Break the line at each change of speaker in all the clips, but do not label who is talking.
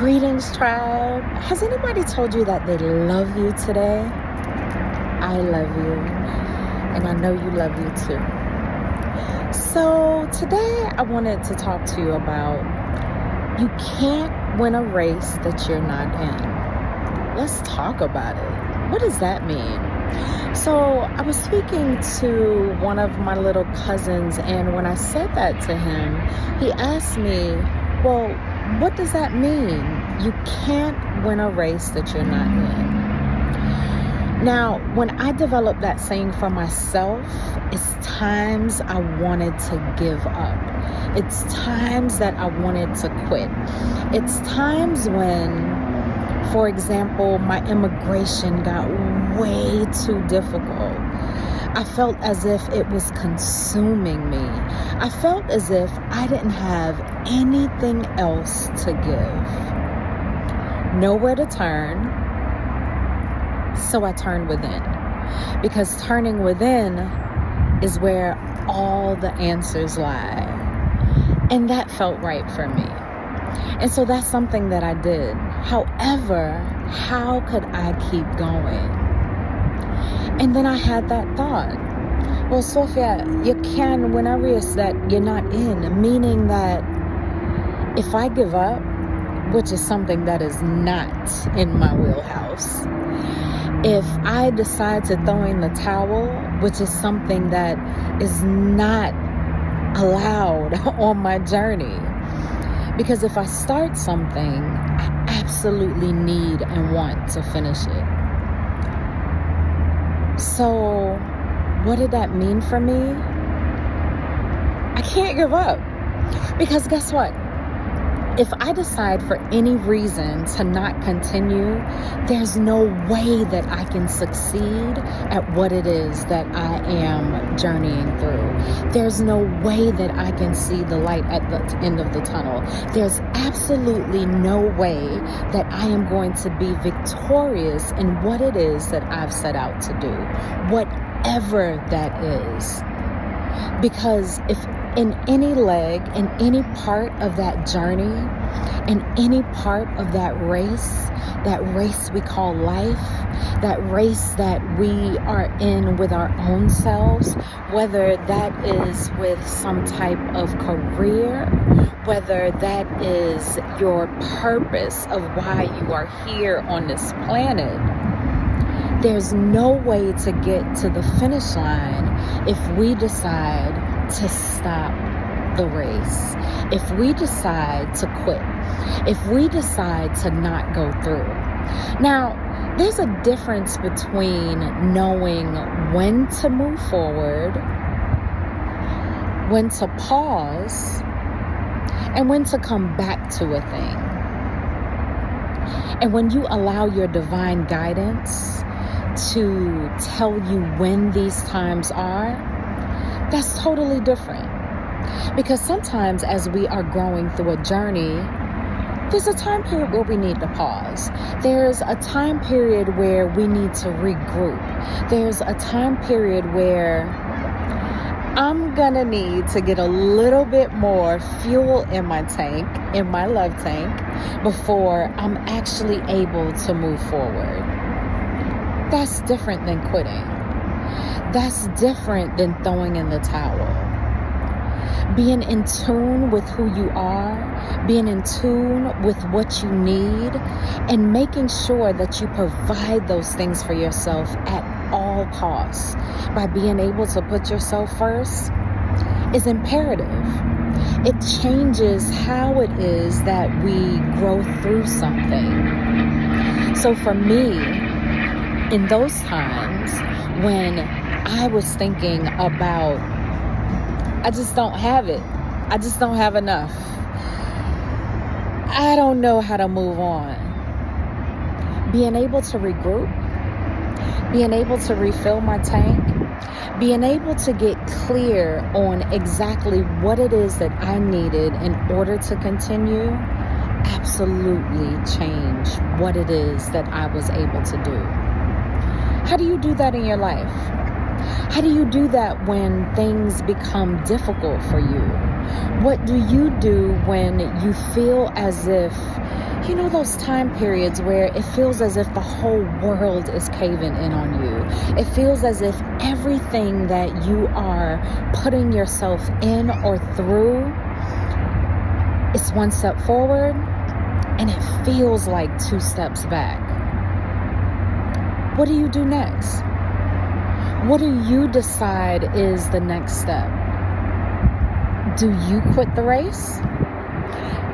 Greetings, tribe. Has anybody told you that they love you today? I love you, and I know you love you too. So today I wanted to talk to you about you can't win a race that you're not in. Let's talk about it. What does that mean? So I was speaking to one of my little cousins, and when I said that to him, he asked me, well, what does that mean? You can't win a race that you're not in. Now, when I developed that saying for myself, it's times I wanted to give up. It's times that I wanted to quit. It's times when, for example, my immigration got way too difficult. I felt as if it was consuming me. I felt as if I didn't have anything else to give. Nowhere to turn. So I turned within. Because turning within is where all the answers lie. And that felt right for me. And so that's something that I did. However, how could I keep going? And then I had that thought. Well, Sophia, you can win a race that you're not in, meaning that if I give up, which is something that is not in my wheelhouse, if I decide to throw in the towel, which is something that is not allowed on my journey, because if I start something, I absolutely need and want to finish it. So, what did that mean for me? I can't give up. Because guess what? If I decide for any reason to not continue, there's no way that I can succeed at what it is that I am journeying through. There's no way that I can see the light at the end of the tunnel. There's absolutely no way that I am going to be victorious in what it is that I've set out to do, whatever that is. Because if in any leg, in any part of that journey, in any part of that race we call life, that race that we are in with our own selves, whether that is with some type of career, whether that is your purpose of why you are here on this planet, there's no way to get to the finish line if we decide to stop the race, if we decide to quit, if we decide to not go through. Now, there's a difference between knowing when to move forward, when to pause, and when to come back to a thing. And when you allow your divine guidance to tell you when these times are, that's totally different. Because sometimes as we are growing through a journey, there's a time period where we need to pause. There's a time period where we need to regroup. There's a time period where I'm gonna need to get a little bit more fuel in my tank, in my love tank, before I'm actually able to move forward. That's different than quitting. That's different than throwing in the towel. Being in tune with who you are, being in tune with what you need, and making sure that you provide those things for yourself at all costs by being able to put yourself first is imperative. It changes how it is that we grow through something. So for me, in those times when I was thinking about, I just don't have it. I just don't have enough. I don't know how to move on. Being able to regroup, being able to refill my tank, being able to get clear on exactly what it is that I needed in order to continue, absolutely changed what it is that I was able to do. How do you do that in your life? How do you do that when things become difficult for you? What do you do when you feel as if You know those time periods where it feels as if the whole world is caving in on you. It feels as if everything that you are putting yourself in or through is one step forward and it feels like 2 steps back. What do you do next? What do you decide is the next step? Do you quit the race?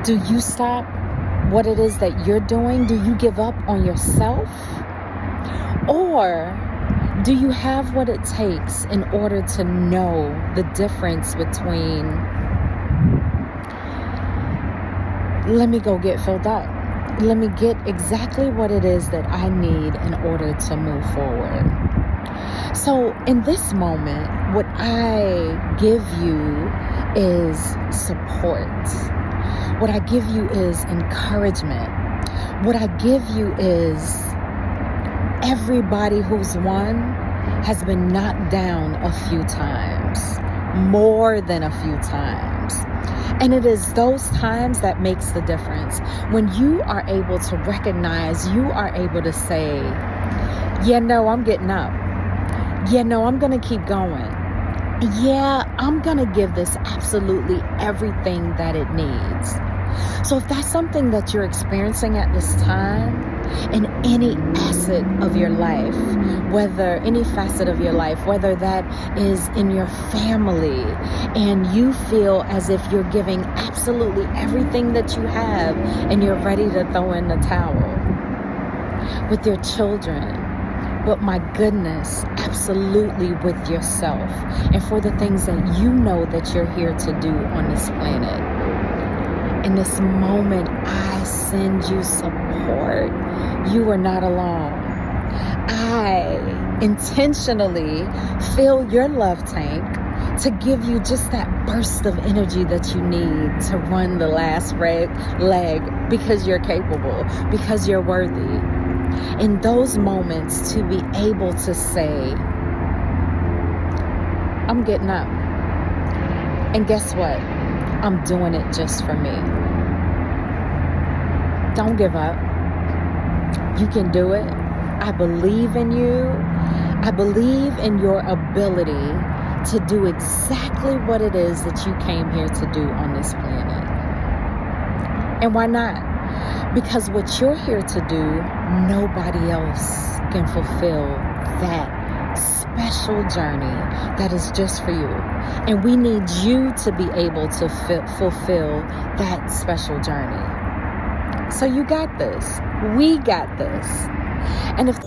Do you stop what it is that you're doing? Do you give up on yourself? Or do you have what it takes in order to know the difference between, let me go get filled up. Let me get exactly what it is that I need in order to move forward. So in this moment, what I give you is support. What I give you is encouragement. What I give you is everybody who's won has been knocked down a few times, more than a few times. And it is those times that makes the difference. When you are able to recognize, you are able to say, yeah, no, I'm getting up. Yeah, no, I'm going to keep going. Yeah, I'm going to give this absolutely everything that it needs. So if that's something that you're experiencing at this time, in any facet of your life, whether that is in your family and you feel as if you're giving absolutely everything that you have and you're ready to throw in the towel, with your children, but my goodness, absolutely with yourself and for the things that you know that you're here to do on this planet. In this moment, I send you support. You are not alone. I intentionally fill your love tank to give you just that burst of energy that you need to run the last leg because you're capable, because you're worthy. In those moments, to be able to say, I'm getting up. And guess what? I'm doing it just for me. Don't give up. You can do it. I believe in you. I believe in your ability to do exactly what it is that you came here to do on this planet. And why not? Because what you're here to do, nobody else can fulfill that special journey that is just for you. And we need you to be able to fulfill that special journey. So you got this. We got this. And if